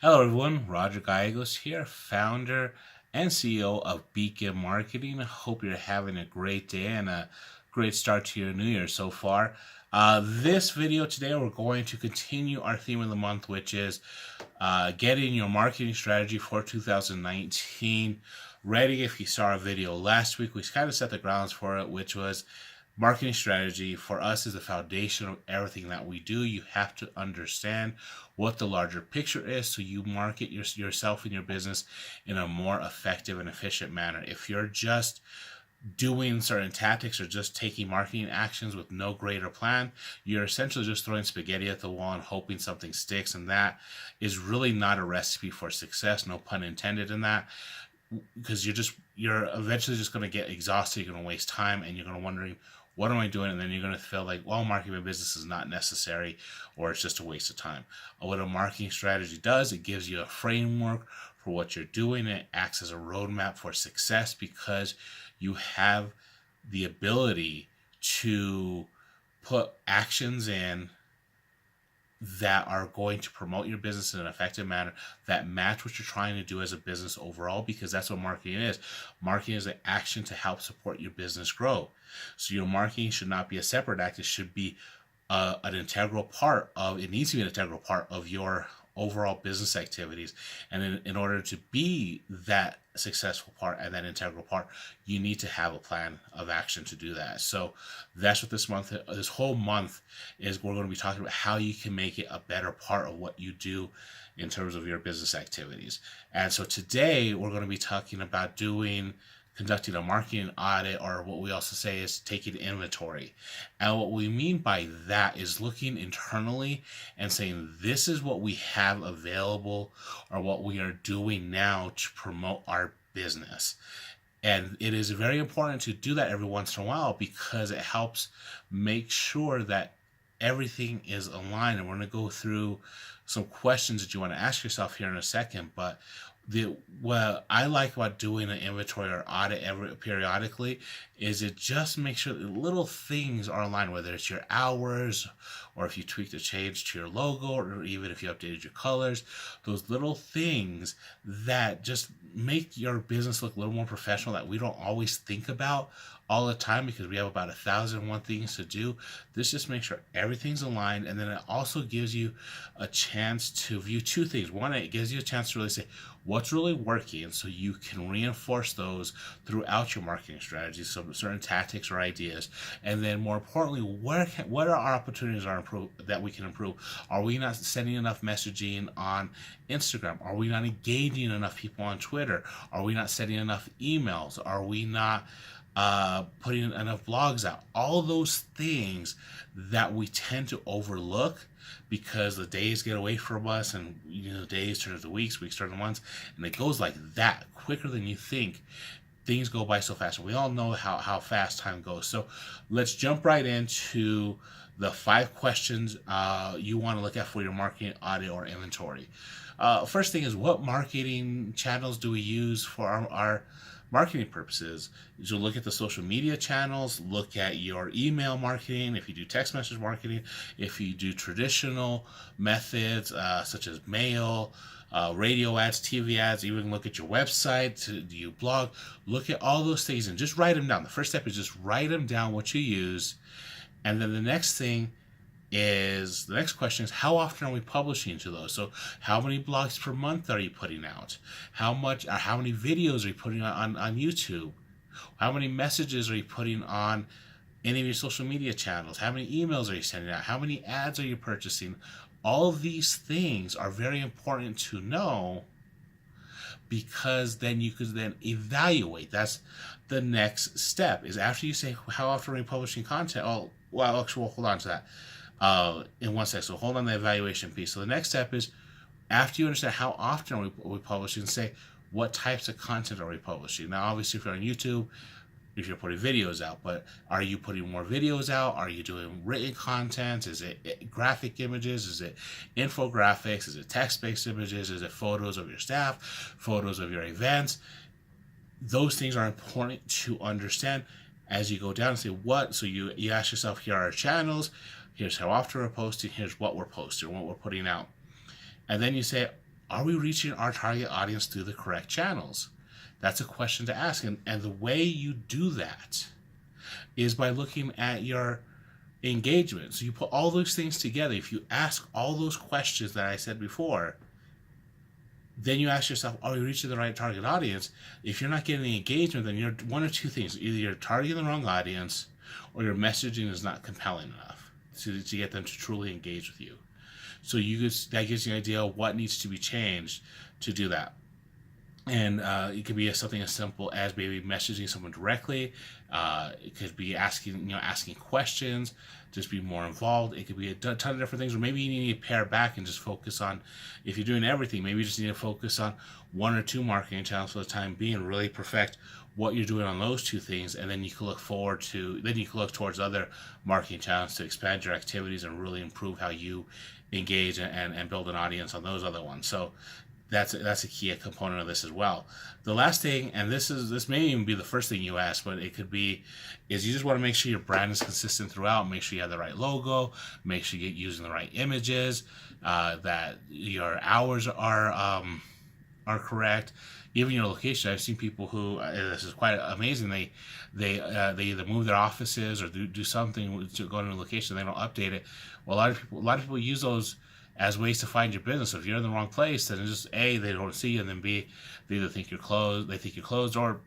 Hello everyone, Roger Gallegos here, founder and CEO of Beacon Marketing. I hope you're having a great day and a great start to your new year so far. This video today, we're going to continue our theme of the month, which is getting your marketing strategy for 2019 ready. If you saw our video last week, we kind of set the grounds for it, which was marketing strategy for us is the foundation of everything that we do. You have to understand what the larger picture is so you market yourself and your business in a more effective and efficient manner. If you're just doing certain tactics or just taking marketing actions with no greater plan, you're essentially just throwing spaghetti at the wall and hoping something sticks, and that is really not a recipe for success, no pun intended in that, because you're eventually just going to get exhausted. You're going to waste time and you're going to wondering, what am I doing? And then you're going to feel like, well, marketing my business is not necessary, or it's just a waste of time. What a marketing strategy does, it gives you a framework for what you're doing. It acts as a roadmap for success because you have the ability to put actions in that are going to promote your business in an effective manner that match what you're trying to do as a business overall, because that's what marketing is. Marketing is an action to help support your business grow. So your marketing should not be a separate act. It should be an integral part of, it needs to be an integral part of your overall business activities. And in order to be that successful part and that integral part, you need to have a plan of action to do that. So that's what this whole month is. We're going to be talking about how you can make it a better part of what you do in terms of your business activities. And so today we're going to be talking about conducting a marketing audit, or what we also say is taking inventory. And what we mean by that is looking internally and saying, this is what we have available or what we are doing now to promote our business. And it is very important to do that every once in a while because it helps make sure that everything is aligned. And we're going to go through some questions that you want to ask yourself here in a second. But what I like about doing an inventory or audit periodically is it just makes sure that little things are aligned, whether it's your hours or if you tweaked a change to your logo or even if you updated your colors. Those little things that just make your business look a little more professional that we don't always think about all the time because we have about 1,001 things to do. This just makes sure everything's aligned, and then it also gives you a chance to view two things. One, it gives you a chance to really say what's really working, so you can reinforce those throughout your marketing strategy, so certain tactics or ideas. And then more importantly, what are our opportunities that we can improve? Are we not sending enough messaging on Instagram? Are we not engaging enough people on Twitter? Are we not sending enough emails? Are we not putting enough blogs out? All those things that we tend to overlook because the days get away from us, and days turn into weeks, weeks turn into months, and it goes like that quicker than you think. Things go by so fast. We all know how fast time goes. So let's jump right into the 5 questions you want to look at for your marketing audit or inventory. First thing is, what marketing channels do we use for our marketing purposes? So look at the social media channels, look at your email marketing, if you do text message marketing, if you do traditional methods such as mail, radio ads, TV ads, even look at your website, do you blog, look at all those things and just write them down. The first step is just write them down what you use. And then the next question is, how often are we publishing to those? So how many blogs per month are you putting out? How many videos are you putting on YouTube? How many messages are you putting on any of your social media channels? How many emails are you sending out? How many ads are you purchasing? All of these things are very important to know, because then you could then evaluate. That's the next step, is after you say, how often are we publishing content? Oh, well, actually, we'll hold on to that in one second. So hold on the evaluation piece. So the next step is, after you understand how often are we publishing, say, what types of content are we publishing? Now, obviously, if you're on YouTube, if you're putting videos out, but are you putting more videos out? Are you doing written content? Is it graphic images? Is it infographics? Is it text-based images? Is it photos of your staff, photos of your events? Those things are important to understand as you go down and say what. So you ask yourself, here are our channels, here's how often we're posting, here's what we're posting, what we're putting out. And then you say, are we reaching our target audience through the correct channels? That's a question to ask. And the way you do that is by looking at your engagement. So you put all those things together. If you ask all those questions that I said before, then you ask yourself, are you reaching the right target audience? If you're not getting the engagement, then you're one or two things. Either you're targeting the wrong audience or your messaging is not compelling enough to get them to truly engage with you. So that gives you an idea of what needs to be changed to do that. And it could be something as simple as maybe messaging someone directly. It could be asking questions, just be more involved. It could be a ton of different things. Or maybe you need to pare back and just focus on, if you're doing everything, maybe you just need to focus on one or two marketing channels for the time being, really perfect what you're doing on those two things, and then you can look towards other marketing channels to expand your activities and really improve how you engage and build an audience on those other ones. So that's a key component of this as well. The last thing, and this may even be the first thing you ask, but it could be, is you just want to make sure your brand is consistent throughout. Make sure you have the right logo. Make sure you're using the right images. That your hours are correct. Even your location. I've seen people who this is quite amazing. They either move their offices or do something to go to a location. They don't update it. Well, a lot of people use those as ways to find your business. So if you're in the wrong place, then it's just A, they don't see you, and then B, they either think you're closed, or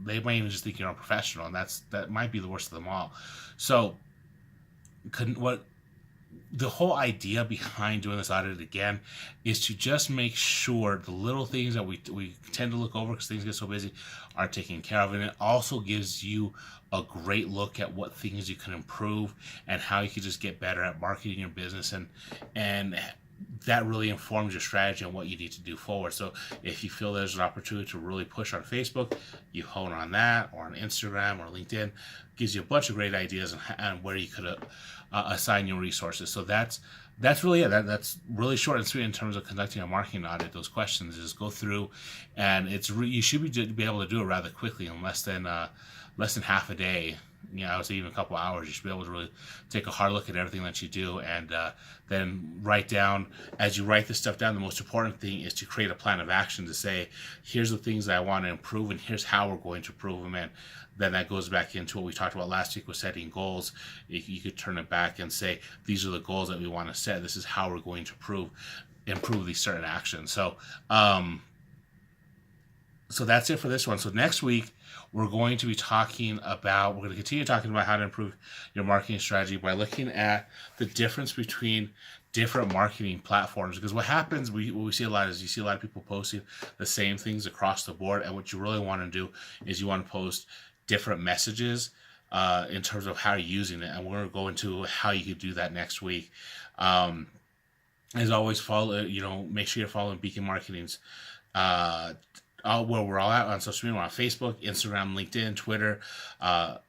they might even just think you're unprofessional, and that might be the worst of them all. So the whole idea behind doing this audit again is to just make sure the little things that we tend to look over because things get so busy are taken care of. And it also gives you a great look at what things you can improve and how you can just get better at marketing your business, and that really informs your strategy on what you need to do forward. So if you feel there's an opportunity to really push on Facebook, you hone on that, or on Instagram or LinkedIn. Gives you a bunch of great ideas on where you could assign your resources. So that's really it. That's really short and sweet in terms of conducting a marketing audit. Those questions just go through, and you should be able to do it rather quickly in less than half a day. I would say even a couple hours. You should be able to really take a hard look at everything that you do, and then write down. As you write this stuff down, the most important thing is to create a plan of action to say, here's the things that I want to improve, and here's how we're going to improve them. And then that goes back into what we talked about last week with setting goals. You could turn it back and say, these are the goals that we want to set. This is how we're going to improve these certain actions. So that's it for this one. So next week, we're going to continue talking about how to improve your marketing strategy by looking at the difference between different marketing platforms. Because what happens, what we see a lot is you see a lot of people posting the same things across the board. And what you really want to do is you want to post different messages in terms of how you're using it. And we're going to go into how you could do that next week. As always, make sure you're following Beacon Marketing's where we're all at on social media. We're on Facebook, Instagram, LinkedIn, Twitter.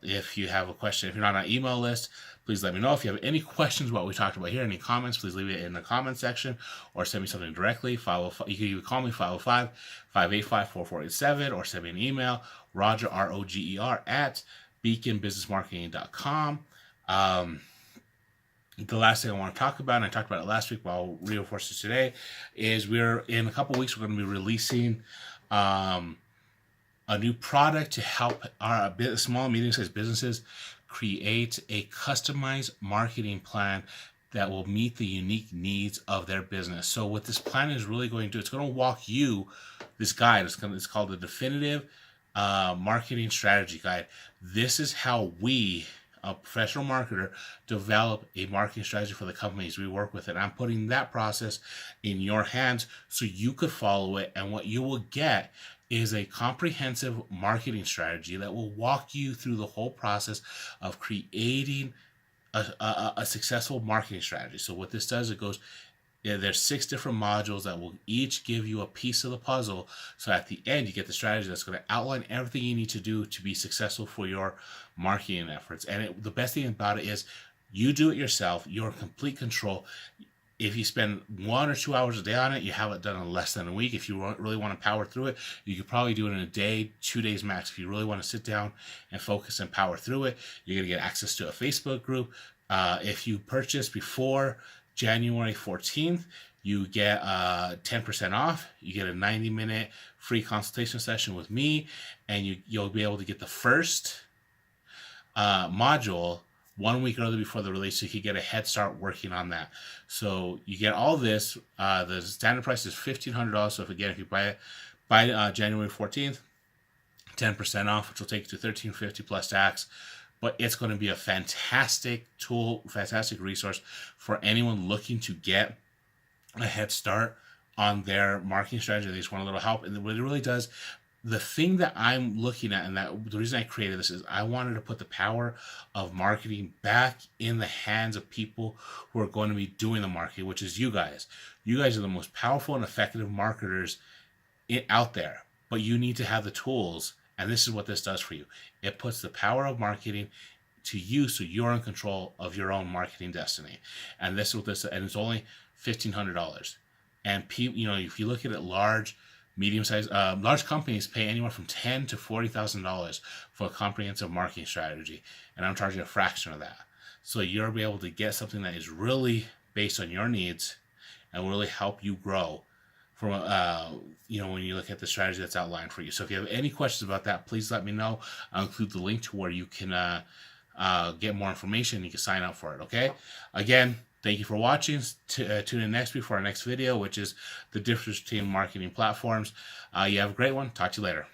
If you have a question, if you're not on our email list, please let me know. If you have any questions about what we talked about here, any comments, please leave it in the comment section or send me something directly. You can either call me 505-585-4487 or send me an email, Roger, ROGER, at beaconbusinessmarketing.com. The last thing I want to talk about, and I talked about it last week, but I'll reinforce it today, is in a couple weeks, we're going to be releasing a new product to help our small and medium-sized businesses create a customized marketing plan that will meet the unique needs of their business. So what this plan is really going to do, it's going to walk you, this guide, it's called the Definitive Marketing Strategy Guide. This is how we, a professional marketer, develop a marketing strategy for the companies we work with. And I'm putting that process in your hands so you could follow it. And what you will get is a comprehensive marketing strategy that will walk you through the whole process of creating a successful marketing strategy. So what this does, there's 6 different modules that will each give you a piece of the puzzle. So at the end, you get the strategy that's going to outline everything you need to do to be successful for your marketing efforts. And the best thing about it is you do it yourself. You're in complete control. If you spend 1 or 2 hours a day on it, you have it done in less than a week. If you really want to power through it, you could probably do it in a day, 2 days max. If you really want to sit down and focus and power through it, you're going to get access to a Facebook group. If you purchase before January 14th, you get 10% off. You get a 90-minute free consultation session with me, and you'll be able to get the first module 1 week early before the release, so you can get a head start working on that. So you get all this. The standard price is $1,500. So if you buy it by January 14th, 10% off, which will take you to $1,350 plus tax. But it's going to be a fantastic tool, fantastic resource for anyone looking to get a head start on their marketing strategy. They just want a little help. And what it really does, the thing that I'm looking at, and that the reason I created this, is I wanted to put the power of marketing back in the hands of people who are going to be doing the marketing, which is you guys. You guys are the most powerful and effective marketers out there, but you need to have the tools. And this is what this does for you. It puts the power of marketing to you, so you're in control of your own marketing destiny. And this is what this, and it's only $1,500. And people, if you look at it, large companies pay anywhere from $10,000 to $40,000 for a comprehensive marketing strategy, and I'm charging a fraction of that. So you'll be able to get something that is really based on your needs and will really help you grow from when you look at the strategy that's outlined for you. So if you have any questions about that, please let me know. I'll include the link to where you can get more information. You can sign up for it. Okay. Again, thank you for watching. Tune in next week for our next video, which is the difference between marketing platforms. You have a great one. Talk to you later.